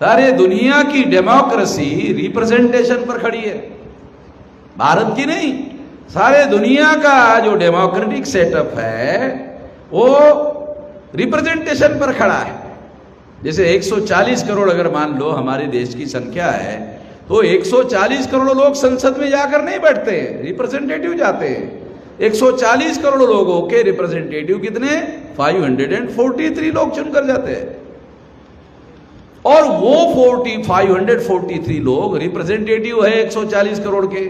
सारे दुनिया की डेमोक्रेसी रिप्रेजेंटेशन पर खड़ी है, भारत की नहीं। सारे दुनिया का जो डेमोक्रेटिक सेटअप है वो रिप्रेजेंटेशन पर खड़ा है। जैसे 140 करोड़ अगर मान लो हमारे देश की संख्या है, तो 140 करोड़ लोग संसद में जाकर नहीं बैठते, रिप्रेजेंटेटिव जाते हैं। 140 करोड़ लोगों के रिप्रेजेंटेटिव कितने? 543 लोग चुनकर जाते हैं। और वो 543 लोग रिप्रेजेंटेटिव है 140 करोड़ के।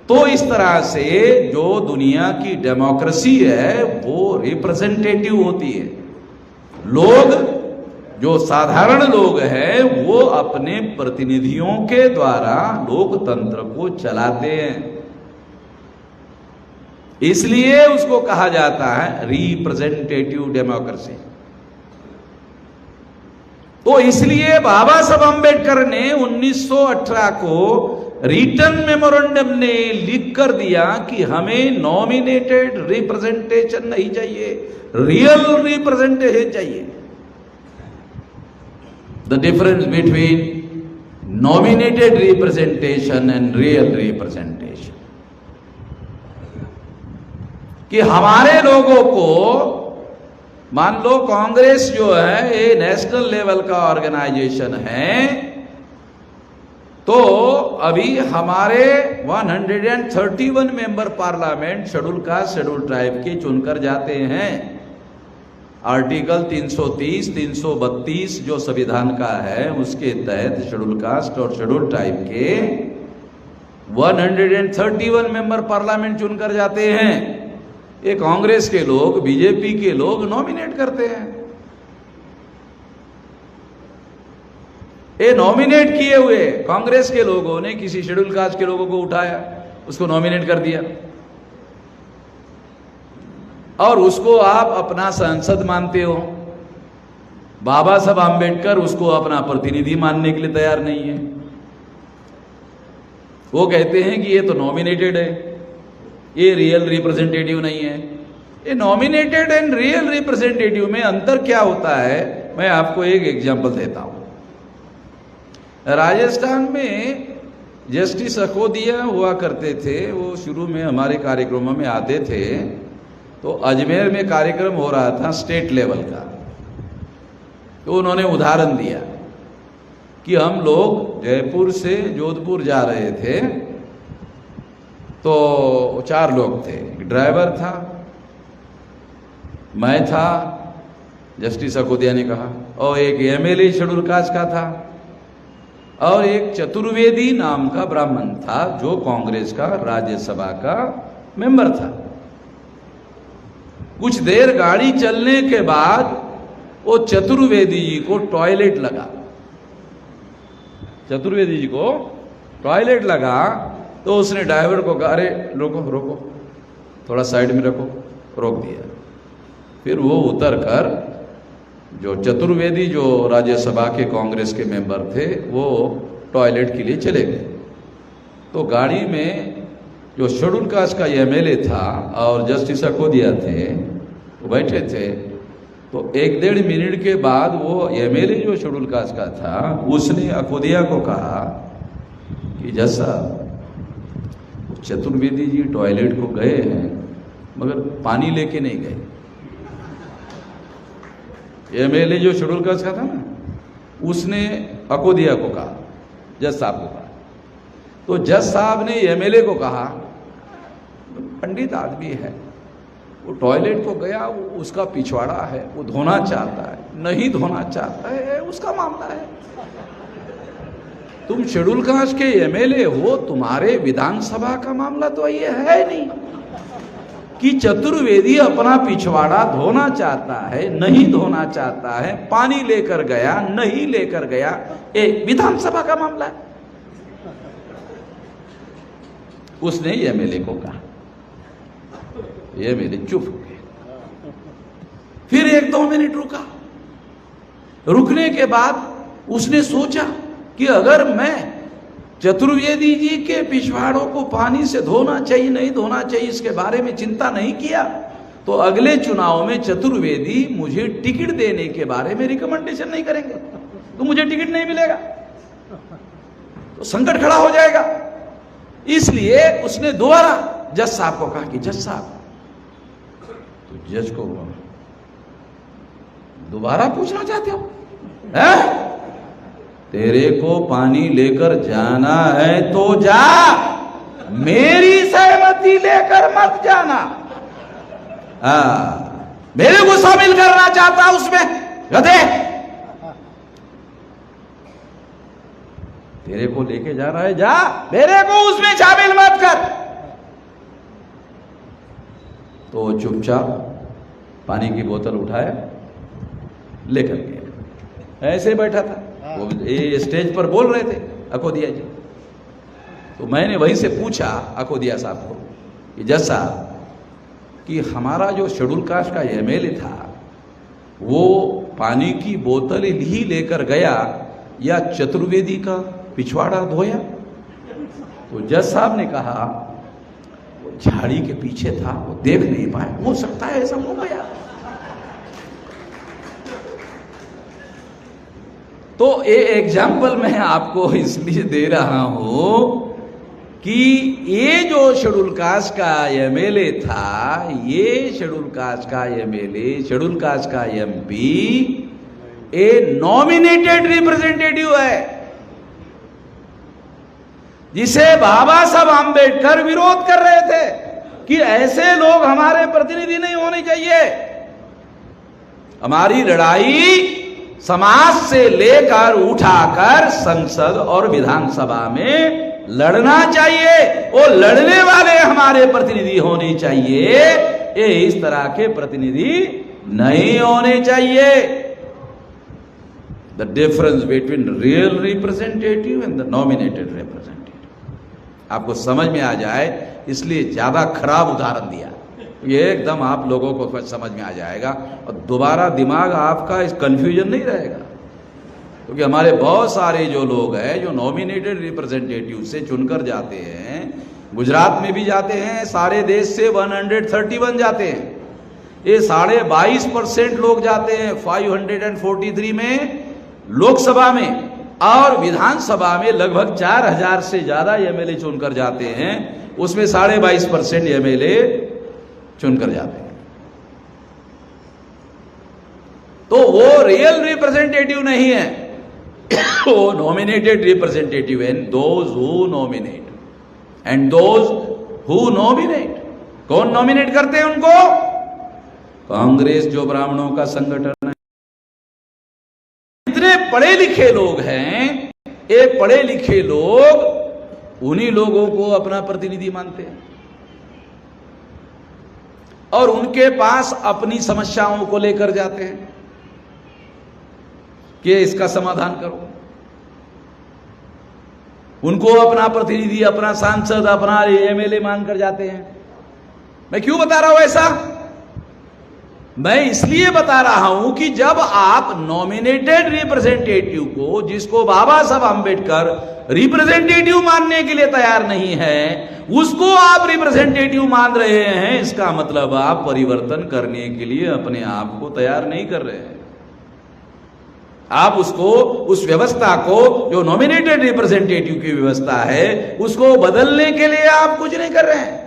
तो इस तरह से जो दुनिया की डेमोक्रेसी है वो रिप्रेजेंटेटिव होती है। लोग, जो साधारण लोग हैं, वो अपने प्रतिनिधियों के द्वारा लोकतंत्र को चलाते हैं। इसलिए उसको कहा जाता है रिप्रेजेंटेटिव डेमोक्रेसी। तो इसलिए बाबा साहब अम्बेडकर ने 1918 को रिटर्न मेमोरेंडम ने लिख कर दिया कि हमें नॉमिनेटेड रिप्रेजेंटेशन नहीं चाहिए, रियल रिप्रेजेंटेशन चाहिए। The difference between nominated representation and real representation, कि हमारे लोगों को, मान लो कांग्रेस जो है ये नेशनल लेवल का ऑर्गेनाइजेशन है, तो अभी हमारे 131 member parliament schedule caste schedule tribe के चुनकर जाते हैं। आर्टिकल 330, 332 जो संविधान का है उसके तहत शेड्यूल कास्ट और शेड्यूल ट्राइब के 131 मेंबर पार्लियामेंट चुनकर जाते हैं। ये कांग्रेस के लोग, बीजेपी के लोग नॉमिनेट करते हैं। ये नॉमिनेट किए हुए कांग्रेस के लोगों ने किसी शेड्यूल कास्ट के लोगों को उठाया, उसको नॉमिनेट कर दिया और उसको आप अपना सांसद मानते हो। बाबा साहब आम्बेडकर उसको अपना प्रतिनिधि मानने के लिए तैयार नहीं है। वो कहते हैं कि ये तो नॉमिनेटेड है, ये रियल रिप्रेजेंटेटिव नहीं है। ये नॉमिनेटेड एंड रियल रिप्रेजेंटेटिव में अंतर क्या होता है, मैं आपको एक एग्जांपल देता हूं। राजस्थान में जस्टिस अकोदिया हुआ करते थे, वो शुरू में हमारे कार्यक्रमों में आते थे। तो अजमेर में कार्यक्रम हो रहा था स्टेट लेवल का, तो उन्होंने उदाहरण दिया कि हम लोग जयपुर से जोधपुर जा रहे थे, तो 4 लोग थे, एक ड्राइवर था, मैं था, जस्टिस अकोदिया ने कहा, और एक एमएलए शेड्यूल कास्ट का था, और एक चतुर्वेदी नाम का ब्राह्मण था जो कांग्रेस का राज्यसभा का मेंबर था। कुछ देर गाड़ी चलने के बाद वो चतुर्वेदी जी को टॉयलेट लगा। चतुर्वेदी जी को टॉयलेट लगा तो उसने ड्राइवर को कहा, अरे रोको रोको, थोड़ा साइड में रखो, रोक दिया। फिर वो उतर कर, जो चतुर्वेदी जो राज्यसभा के कांग्रेस के मेंबर थे, वो टॉयलेट के लिए चले गए। तो गाड़ी में जो शेड्यूल कास्ट का एमएलए था और जस्टिस अकोदिया थे, वो बैठे थे। तो 1-1.5 मिनट के बाद वो एमएलए जो शेड्यूल कास्ट का था, उसने अकोदिया को कहा कि जज साहब, चतुर्वेदी जी टॉयलेट को गए हैं मगर पानी लेके नहीं गए। एमएलए जो शेड्यूल कास्ट का था ना, उसने अकोदिया को कहा, जज साहब को कहा। तो जज साहब ने एमएलए को कहा, पंडित आदमी है, वो टॉयलेट को गया, वो उसका पिछवाड़ा है, वो धोना चाहता है, नहीं धोना चाहता है, उसका मामला है। तुम शेड्यूल कास्ट के एमएलए हो, तुम्हारे विधानसभा का मामला तो ये है नहीं कि चतुर्वेदी अपना पिछवाड़ा धोना चाहता है, नहीं धोना चाहता है, पानी लेकर गया, नहीं लेकर गया, ये विधानसभा का मामला है। उसने एमएलए को कहा, एमएलए चुप हो गया। फिर 1-2 मिनट रुका। रुकने के बाद उसने सोचा कि अगर मैं चतुर्वेदी जी के पिछवाड़ों को पानी से धोना चाहिए नहीं धोना चाहिए इसके बारे में चिंता नहीं किया, तो अगले चुनाव में चतुर्वेदी मुझे टिकट देने के बारे में रिकमेंडेशन नहीं करेंगे। तो मुझे टिकट नहीं मिलेगा, तो संकट खड़ा हो जाएगा। इसलिए उसने दोबारा जज साहब को कहा कि जज साहब, तो जज को दोबारा पूछना चाहते हो? है? तेरे को पानी लेकर जाना है तो जा, मेरी सहमति लेकर मत जाना। मेरे को शामिल करना चाहता उसमें, गधे, तेरे को लेके जा रहा है, जा, मेरे को उसमें शामिल मत कर। तो चुपचाप पानी की बोतल उठाया, लेकर गया। ऐसे बैठा था वो, ये स्टेज पर बोल रहे थे अकोदिया जी। तो मैंने वहीं से पूछा अकोदिया साहब को कि जज साहब, कि हमारा जो शेड्यूल कास्ट का एमएलए था वो पानी की बोतल ही लेकर गया या चतुर्वेदी का पिछवाड़ा धोया? तो जज साहब ने कहा वो झाड़ी के पीछे था, वो देख नहीं पाया, हो सकता है ऐसा हो गया। तो ये एग्जाम्पल मैं आपको इसलिए दे रहा हूं कि ये जो शेड्यूल कास्ट का एमएलए था, ये शेड्यूल कास्ट का एमएलए, शेड्यूल कास्ट का एमपी, ए नॉमिनेटेड रिप्रेजेंटेटिव है, जिसे बाबा साहब आंबेडकर विरोध कर रहे थे कि ऐसे लोग हमारे प्रतिनिधि नहीं होने चाहिए। हमारी लड़ाई समाज से लेकर उठाकर संसद और विधानसभा में लड़ना चाहिए, वो लड़ने वाले हमारे प्रतिनिधि होने चाहिए, ये इस तरह के प्रतिनिधि नहीं होने चाहिए। The difference between real representative and the nominated representative आपको समझ में आ जाए, इसलिए ज्यादा खराब उदाहरण दिया, ये एकदम आप लोगों को समझ में आ जाएगा और दोबारा दिमाग आपका इस कंफ्यूजन नहीं रहेगा। क्योंकि हमारे बहुत सारे जो लोग हैं जो नॉमिनेटेड रिप्रेजेंटेटिव से चुनकर जाते हैं, गुजरात में भी जाते हैं, सारे देश से 131 जाते हैं, ये 22.5% लोग जाते हैं 543 में लोकसभा में, और विधानसभा में लगभग 4000 से ज्यादा एमएलए चुनकर जाते हैं, उसमें 22.5% एमएलए चुनकर जाते हैं। तो वो रियल रिप्रेजेंटेटिव नहीं है, वो नॉमिनेटेड रिप्रेजेंटेटिव है। Those who nominate and those who nominate, कौन नॉमिनेट करते हैं उनको? कांग्रेस जो ब्राह्मणों का संगठन है। इतने पढ़े लिखे लोग हैं, ये पढ़े लिखे लोग उन्हीं लोगों को अपना प्रतिनिधि मानते हैं और उनके पास अपनी समस्याओं को लेकर जाते हैं कि इसका समाधान करो। उनको अपना प्रतिनिधि, अपना सांसद, अपना एमएलए मानकर जाते हैं। मैं क्यों बता रहा हूं ऐसा? मैं इसलिए बता रहा हूं कि जब आप नॉमिनेटेड रिप्रेजेंटेटिव को, जिसको बाबा साहब आंबेडकर रिप्रेजेंटेटिव मानने के लिए तैयार नहीं है, उसको आप रिप्रेजेंटेटिव मान रहे हैं, इसका मतलब आप परिवर्तन करने के लिए अपने आप को तैयार नहीं कर रहे हैं। आप उसको, उस व्यवस्था को जो नॉमिनेटेड रिप्रेजेंटेटिव की व्यवस्था है, उसको बदलने के लिए आप कुछ नहीं कर रहे हैं।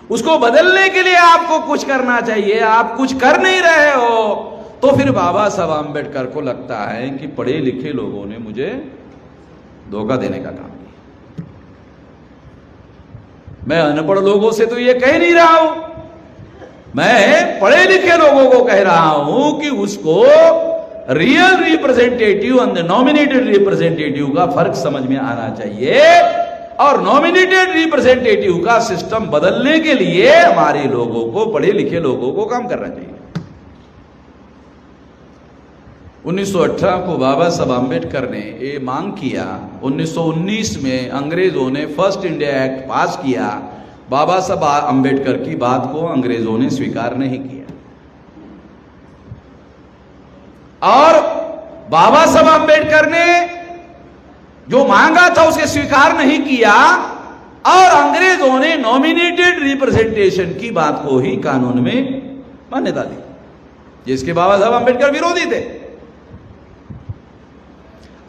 उसको बदलने के लिए आपको कुछ करना चाहिए, आप कुछ कर नहीं रहे हो, तो फिर बाबा साहब आंबेडकर को लगता है कि पढ़े लिखे लोगों ने मुझे धोखा देने का काम किया। मैं अनपढ़ लोगों से तो ये कह नहीं रहा हूं, मैं पढ़े लिखे लोगों को कह रहा हूं कि उसको रियल रिप्रेजेंटेटिव और नॉमिनेटेड रिप्रेजेंटेटिव का फर्क समझ में आना चाहिए, और नॉमिनेटेड रिप्रेजेंटेटिव का सिस्टम बदलने के लिए हमारे लोगों को, पढ़े लिखे लोगों को काम करना चाहिए। 1918 को बाबा साहब आंबेडकर ने ये मांग किया। 1919 में अंग्रेजों ने फर्स्ट इंडिया एक्ट पास किया। बाबा साहब आंबेडकर की बात को अंग्रेजों ने स्वीकार नहीं किया, और बाबा साहब आंबेडकर ने जो मांगा था उसे स्वीकार नहीं किया, और अंग्रेजों ने नॉमिनेटेड रिप्रेजेंटेशन की बात को ही कानून में मान्यता दी, जिसके बाबा साहब आंबेडकर विरोधी थे।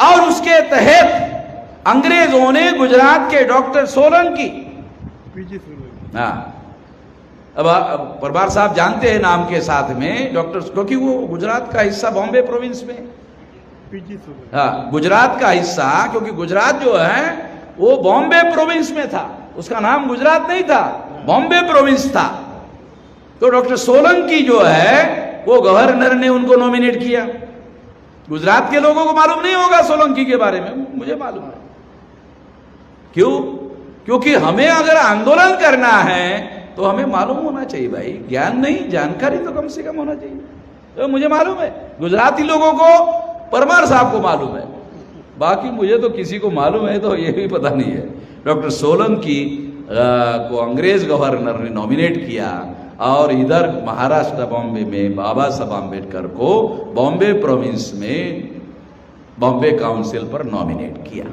और उसके तहत अंग्रेजों ने गुजरात के डॉक्टर सोलंकी, हाँ, अब परमार साहब जानते हैं नाम के साथ में डॉक्टर, क्योंकि वो गुजरात का हिस्सा बॉम्बे प्रोविंस में, हाँ, गुजरात का हिस्सा, क्योंकि गुजरात जो है वो बॉम्बे प्रोविंस में था, उसका नाम गुजरात नहीं था, बॉम्बे प्रोविंस था। तो डॉक्टर सोलंकी जो है वो गवर्नर ने उनको नॉमिनेट किया। गुजरात के लोगों को मालूम नहीं होगा सोलंकी के बारे में, मुझे मालूम है। क्यों? क्योंकि हमें अगर आंदोलन करना है तो हमें मालूम होना चाहिए भाई, ज्ञान नहीं, जानकारी तो कम से कम होना चाहिए। तो मुझे मालूम है, गुजराती लोगों को, परमार साहब को मालूम है, बाकी मुझे तो किसी को मालूम है तो ये भी पता नहीं है। डॉक्टर सोलंकी को अंग्रेज गवर्नर ने नॉमिनेट किया और इधर महाराष्ट्र बॉम्बे में बाबा साहब आम्बेडकर को बॉम्बे प्रोविंस में बॉम्बे काउंसिल पर नॉमिनेट किया।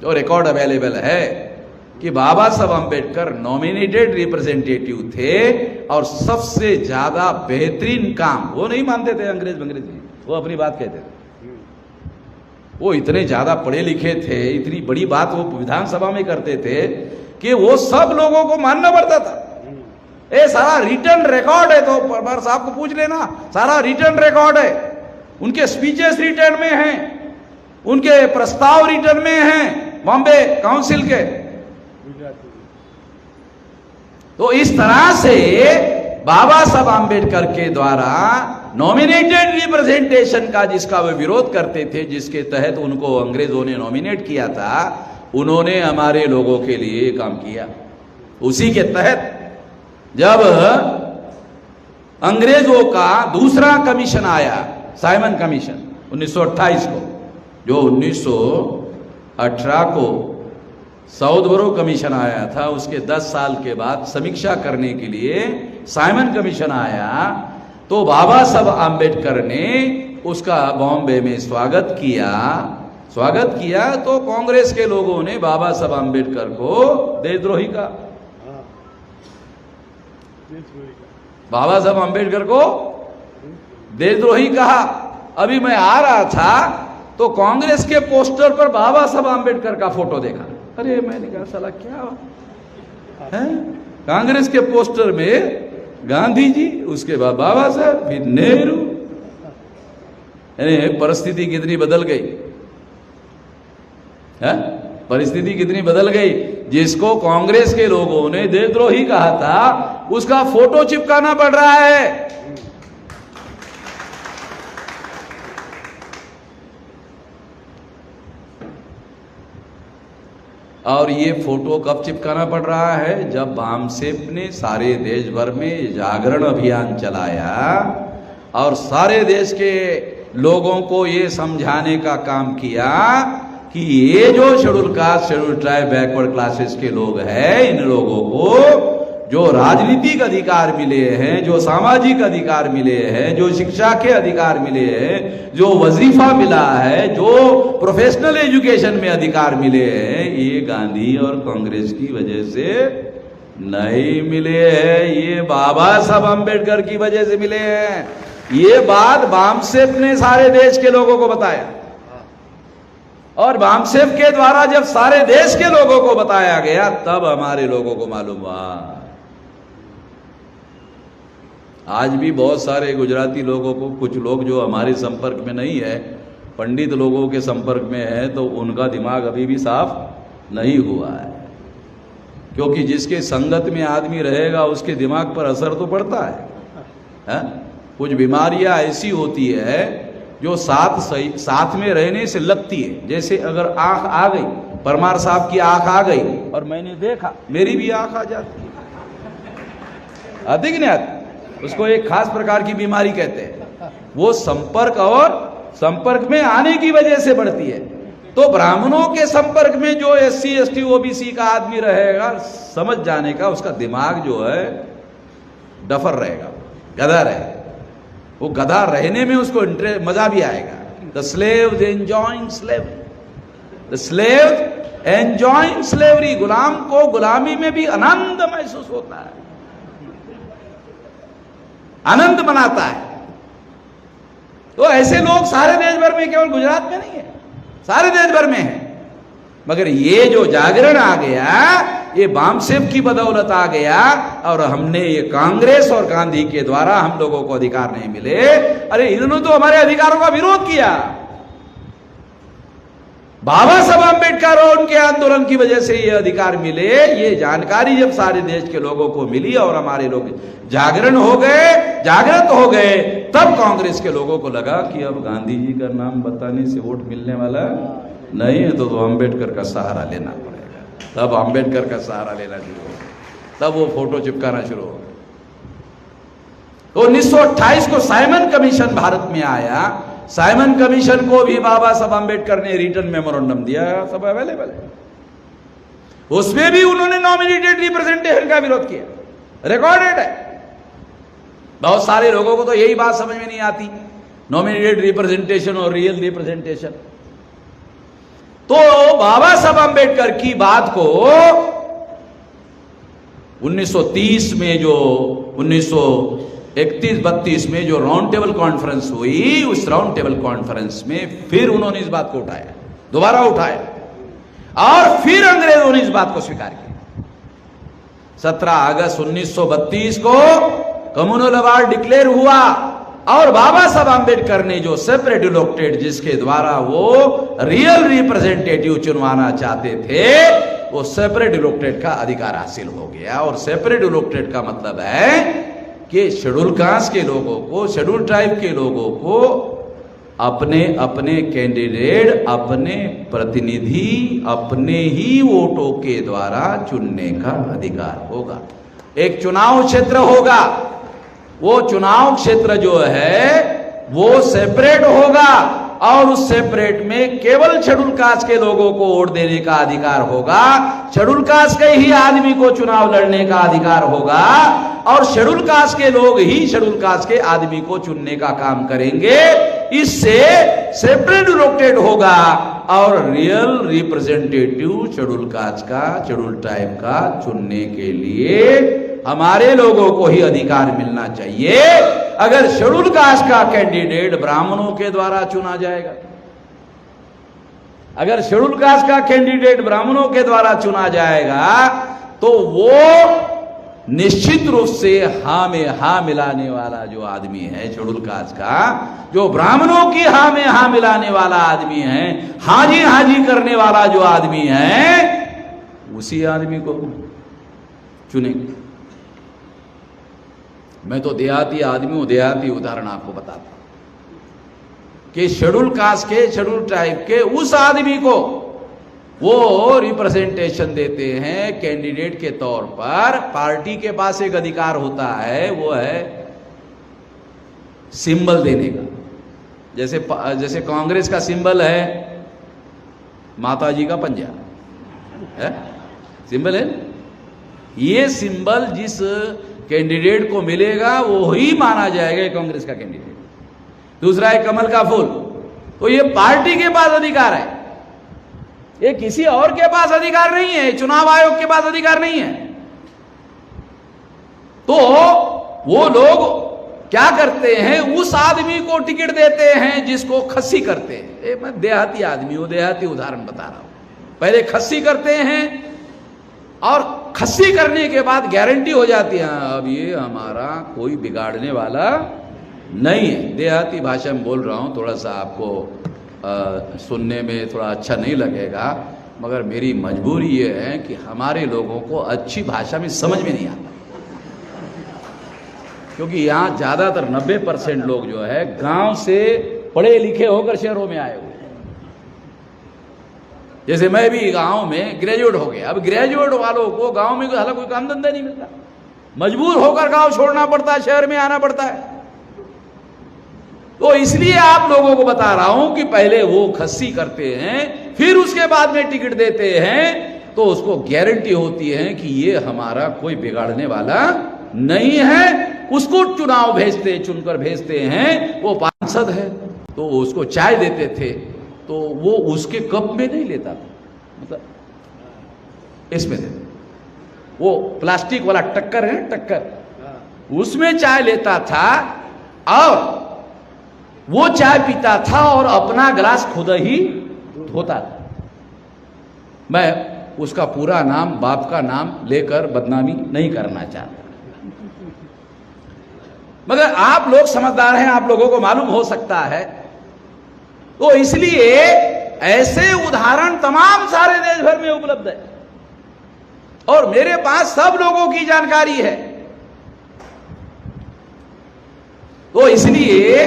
जो रिकॉर्ड अवेलेबल है कि बाबा साहब आम्बेडकर नॉमिनेटेड रिप्रेजेंटेटिव थे और सबसे ज्यादा बेहतरीन काम, वो नहीं मानते थे अंग्रेज जी, वो अपनी बात कहते थे, वो इतने ज्यादा पढ़े लिखे थे, इतनी बड़ी बात वो विधानसभा में करते थे कि वो सब लोगों को मानना पड़ता था। ये सारा रिटर्न रिकॉर्ड है, तो परमार साहब को पूछ लेना, सारा रिटर्न रिकॉर्ड है, उनके स्पीचेस रिटर्न में हैं, उनके प्रस्ताव रिटर्न में हैं बॉम्बे काउंसिल के। तो इस तरह से बाबा साहब आम्बेडकर के द्वारा नॉमिनेटेड रिप्रेजेंटेशन का, जिसका वे विरोध करते थे, जिसके तहत उनको अंग्रेजों ने नॉमिनेट किया था, उन्होंने हमारे लोगों के लिए काम किया। उसी के तहत जब अंग्रेजों का दूसरा कमीशन आया, साइमन कमीशन 1928 को, जो 1918 को साउथबरो कमीशन आया था, उसके 10 साल के बाद समीक्षा करने के लिए साइमन कमीशन आया, तो बाबा साहब आम्बेडकर ने उसका बॉम्बे में स्वागत किया। तो कांग्रेस के लोगों ने बाबा साहब आम्बेडकर को देशद्रोही कहा, बाबा साहब आम्बेडकर को देशद्रोही कहा। अभी मैं आ रहा था तो कांग्रेस के पोस्टर पर बाबा साहब आम्बेडकर का फोटो देखा, अरे मैंने कहा साला क्या है, कांग्रेस के पोस्टर में गांधी जी, उसके बाद बाबा साहब, फिर नेहरू। यानी परिस्थिति कितनी बदल गई है, परिस्थिति कितनी बदल गई। जिसको कांग्रेस के लोगों ने देशद्रोही कहा था, उसका फोटो चिपकाना पड़ रहा है। और ये फोटो कब चिपकाना पड़ रहा है? जब भामसेप ने सारे देश भर में जागरण अभियान चलाया और सारे देश के लोगों को ये समझाने का काम किया कि ये जो schedule caste, schedule tribe, backward classes के लोग हैं, इन लोगों को जो राजनीतिक अधिकार मिले हैं, जो सामाजिक अधिकार मिले हैं, जो शिक्षा के अधिकार मिले हैं, जो वजीफा मिला है, जो प्रोफेशनल एजुकेशन में अधिकार मिले हैं, ये गांधी और कांग्रेस की वजह से नहीं मिले हैं, ये बाबा साहब आम्बेडकर की वजह से मिले हैं। ये बात भामसेप ने सारे देश के लोगों को बताया, और भामसेप के द्वारा जब सारे देश के लोगों को बताया गया, तब हमारे लोगों को मालूम हुआ। आज भी बहुत सारे गुजराती लोगों को, कुछ लोग जो हमारे संपर्क में नहीं है, पंडित लोगों के संपर्क में है, तो उनका दिमाग अभी भी साफ नहीं हुआ है, क्योंकि जिसके संगत में आदमी रहेगा उसके दिमाग पर असर तो पड़ता है? कुछ बीमारियां ऐसी होती है जो साथ में रहने से लगती है। जैसे अगर आंख आ गई, परमार साहब की आंख आ गई और मैंने देखा, मेरी भी आंख आ जाती है, आती कि नहीं आती? उसको एक खास प्रकार की बीमारी कहते हैं। वो संपर्क और संपर्क में आने की वजह से बढ़ती है। तो ब्राह्मणों के संपर्क में जो SC ST OBC का आदमी रहेगा, समझ जाने का उसका दिमाग जो है डफर रहेगा, गधा रहेगा। वो गधा रहने में उसको मजा भी आएगा। The slaves enjoying slavery, the slaves enjoying slavery. गुलाम को गुलामी में भी आनंद महसूस होता है, आनंद मनाता है। तो ऐसे लोग सारे देश भर में, केवल गुजरात में नहीं है, सारे देश भर में है। मगर ये जो जागरण आ गया, ये बामसेब की बदौलत आ गया, और हमने ये कांग्रेस और गांधी के द्वारा हम लोगों को अधिकार नहीं मिले। अरे इन्होंने तो हमारे अधिकारों का विरोध किया। बाबा साहब अम्बेडकर और उनके आंदोलन की वजह से ये अधिकार मिले। ये जानकारी जब सारे देश के लोगों को मिली और हमारे लोग जागरण हो गए, जागृत हो गए, तब कांग्रेस के लोगों को लगा कि अब गांधी जी का नाम बताने से वोट मिलने वाला नहीं है, तो अम्बेडकर का सहारा लेना पड़ेगा। तब अम्बेडकर का सहारा लेना शुरू हो, तब वो फोटो चिपकाना शुरू हो। तो 1928 को साइमन कमीशन भारत में आया। साइमन कमीशन को भी बाबा साहब अम्बेडकर ने रिटर्न मेमोरेंडम दिया, सब अवेलेबल है। उसमें भी उन्होंने नॉमिनेटेड रिप्रेजेंटेशन का विरोध किया, रिकॉर्डेड है। बहुत सारे लोगों को तो यही बात समझ में नहीं आती, नॉमिनेटेड रिप्रेजेंटेशन और रियल रिप्रेजेंटेशन। तो बाबा साहब अम्बेडकर की बात को 1930 में जो 1931-32 में जो राउंड टेबल कॉन्फ्रेंस हुई, उस राउंड टेबल कॉन्फ्रेंस में फिर उन्होंने इस बात को उठाया, दोबारा उठाया, और फिर अंग्रेजों ने इस बात को स्वीकार किया। 17 अगस्त 1932 को कम्युनल अवार्ड डिक्लेयर हुआ, और बाबा साहब अम्बेडकर ने जो सेपरेट इलेक्टेड, जिसके द्वारा वो रियल रिप्रेजेंटेटिव चुनवाना चाहते थे, वो सेपरेट इलेक्टेड का अधिकार हासिल हो गया। और सेपरेट इलेक्टेड का मतलब है कि शेड्यूल कास्ट के लोगों को, शेड्यूल ट्राइब के लोगों को अपने अपने कैंडिडेट, अपने प्रतिनिधि, अपने ही वोटों के द्वारा चुनने का अधिकार होगा। एक चुनाव क्षेत्र होगा, वो चुनाव क्षेत्र जो है वो सेपरेट होगा, और उस सेपरेट में केवल शेड्यूल कास्ट के लोगों को वोट देने का अधिकार होगा। शेड्यूल कास्ट के ही आदमी को चुनाव लड़ने का अधिकार होगा, और शेड्यूल कास्ट के लोग ही शेड्यूल कास्ट के आदमी को चुनने का काम करेंगे। इससे सेपरेट इलेक्टेड होगा, और रियल रिप्रेजेंटेटिव शेड्यूल कास्ट का, शेड्यूल ट्राइब का चुनने के लिए हमारे लोगों को ही अधिकार मिलना चाहिए। अगर शेड्यूल कास्ट का कैंडिडेट ब्राह्मणों के द्वारा चुना जाएगा, अगर शेड्यूल कास्ट का कैंडिडेट ब्राह्मणों के द्वारा चुना जाएगा, तो वो निश्चित रूप से हाँ में हाँ मिलाने वाला जो आदमी है शेड्यूल कास्ट का, जो ब्राह्मणों की हाँ में हाँ मिलाने वाला आदमी है, हाँ जी करने वाला जो आदमी है, उसी आदमी को चुनेंगे। मैं तो देहाती आदमी हूं, देहाती उदाहरण आपको बताता हूं कि शेड्यूल कास्ट के, शेड्यूल ट्राइब के उस आदमी को वो रिप्रेजेंटेशन देते हैं कैंडिडेट के तौर पर। पार्टी के पास एक अधिकार होता है, वो है सिंबल देने का। जैसे कांग्रेस का सिंबल है माता जी का पंजा है, सिंबल है। ये सिंबल जिस कैंडिडेट को मिलेगा वो ही माना जाएगा कांग्रेस का कैंडिडेट। दूसरा है कमल का फूल, तो ये पार्टी के पास अधिकार है, ये किसी और के पास अधिकार नहीं है, चुनाव आयोग के पास अधिकार नहीं है। तो वो लोग क्या करते हैं, उस आदमी को टिकट देते हैं जिसको खस्सी करते हैं। मैं देहाती आदमी हूं, देहाती उदाहरण बता रहा हूं। पहले खस्सी करते हैं, और खस्सी करने के बाद गारंटी हो जाती है अब ये हमारा कोई बिगाड़ने वाला नहीं है। देहाती भाषा में बोल रहा हूं, थोड़ा सा आपको सुनने में थोड़ा अच्छा नहीं लगेगा, मगर मेरी मजबूरी ये है कि हमारे लोगों को अच्छी भाषा में समझ में नहीं आता, क्योंकि यहाँ ज़्यादातर 90% लोग जो है गांव से पढ़े लिखे होकर शहरों में आए हुए। जैसे मैं भी गांव में ग्रेजुएट हो गया, अब ग्रेजुएट वालों को गांव में हालांकि कोई काम धंधा नहीं मिलता, मजबूर होकर गांव छोड़ना पड़ता है, शहर में आना पड़ता है। तो इसलिए आप लोगों को बता रहा हूं कि पहले वो खस्सी करते हैं, फिर उसके बाद में टिकट देते हैं, तो उसको गारंटी होती है कि ये हमारा कोई बिगाड़ने वाला नहीं है। उसको चुनाव भेजते, चुनकर भेजते हैं, वो पार्षद है, तो उसको चाय देते थे, तो वो उसके कप में नहीं लेता था, मतलब इसमें देते, वो प्लास्टिक वाला टक्कर है, टक्कर, उसमें चाय लेता था, और वो चाय पीता था और अपना गिलास खुद ही होता था। मैं उसका पूरा नाम, बाप का नाम लेकर बदनामी नहीं करना चाहता, मगर आप लोग समझदार हैं, आप लोगों को मालूम हो सकता है, तो इसलिए ऐसे उदाहरण तमाम सारे देश भर में उपलब्ध है और मेरे पास सब लोगों की जानकारी है। तो इसलिए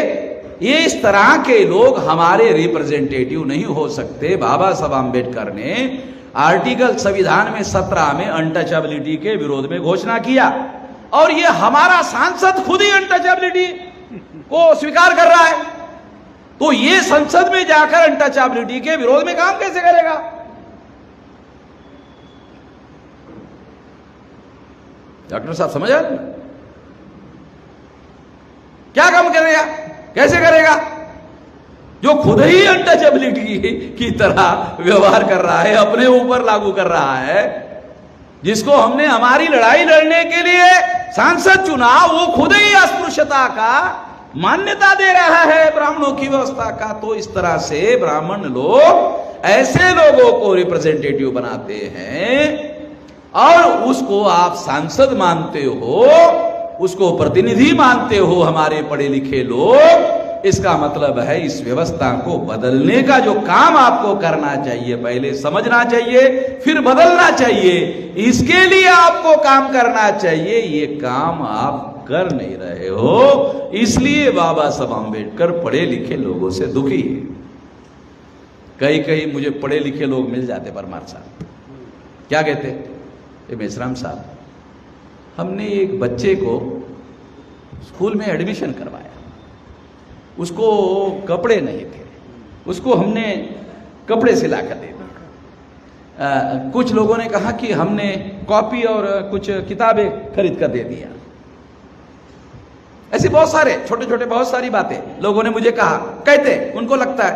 ये इस तरह के लोग हमारे रिप्रेजेंटेटिव नहीं हो सकते। बाबा साहब आंबेडकर ने आर्टिकल संविधान में 17 में अनटचेबिलिटी के विरोध में घोषणा किया और ये हमारा सांसद खुद ही अनटचेबिलिटी को स्वीकार कर रहा है, तो ये संसद में जाकर अनटचेबिलिटी के विरोध में काम कैसे करेगा? डॉक्टर साहब समझ आ रहे हैं? क्या काम करेगा, कैसे करेगा? जो खुद ही अनटचेबिलिटी की तरह व्यवहार कर रहा है, अपने ऊपर लागू कर रहा है, जिसको हमने हमारी लड़ाई लड़ने के लिए सांसद चुना, वो खुद ही अस्पृश्यता का मान्यता दे रहा है, ब्राह्मणों की व्यवस्था का। तो इस तरह से ब्राह्मण लोग ऐसे लोगों को रिप्रेजेंटेटिव बनाते हैं और उसको आप सांसद मानते हो, उसको प्रतिनिधि मानते हो, हमारे पढ़े लिखे लोग। इसका मतलब है इस व्यवस्था को बदलने का जो काम आपको करना चाहिए, पहले समझना चाहिए, फिर बदलना चाहिए, इसके लिए आपको काम करना चाहिए। ये काम आप कर नहीं रहे हो, इसलिए बाबा साहब आंबेडकर पढ़े लिखे लोगों से दुखी है। कहीं कहीं मुझे पढ़े लिखे लोग मिल जाते, परमार साहब क्या कहते, ये मेश्राम साहब, हमने एक बच्चे को स्कूल में एडमिशन करवाया, उसको कपड़े नहीं थे, उसको हमने कपड़े सिला कर दे दिए। कुछ लोगों ने कहा कि हमने कॉपी और कुछ किताबें खरीद कर दे दिया। ऐसे बहुत सारे छोटे छोटे बहुत सारी बातें लोगों ने मुझे कहा, कहते उनको लगता है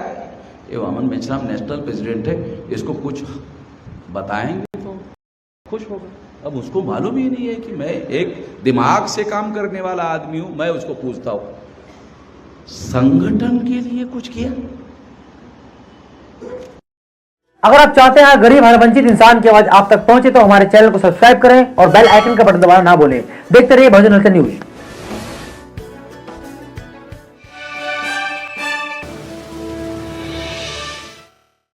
ये वामन मेश्राम नेशनल प्रेसिडेंट है, इसको कुछ बताएंगे तो खुश होगा। अब उसको मालूम ही नहीं है कि मैं एक दिमाग से काम करने वाला आदमी हूं। मैं उसको पूछता हूं, संगठन के लिए कुछ किया? अगर आप चाहते हैं गरीब हर वंचित इंसान की आवाज आप तक पहुंचे तो हमारे चैनल को सब्सक्राइब करें और बेल आइकन का बटन दबाना ना भूलें। देखते रहिए बहुजन हलचल न्यूज।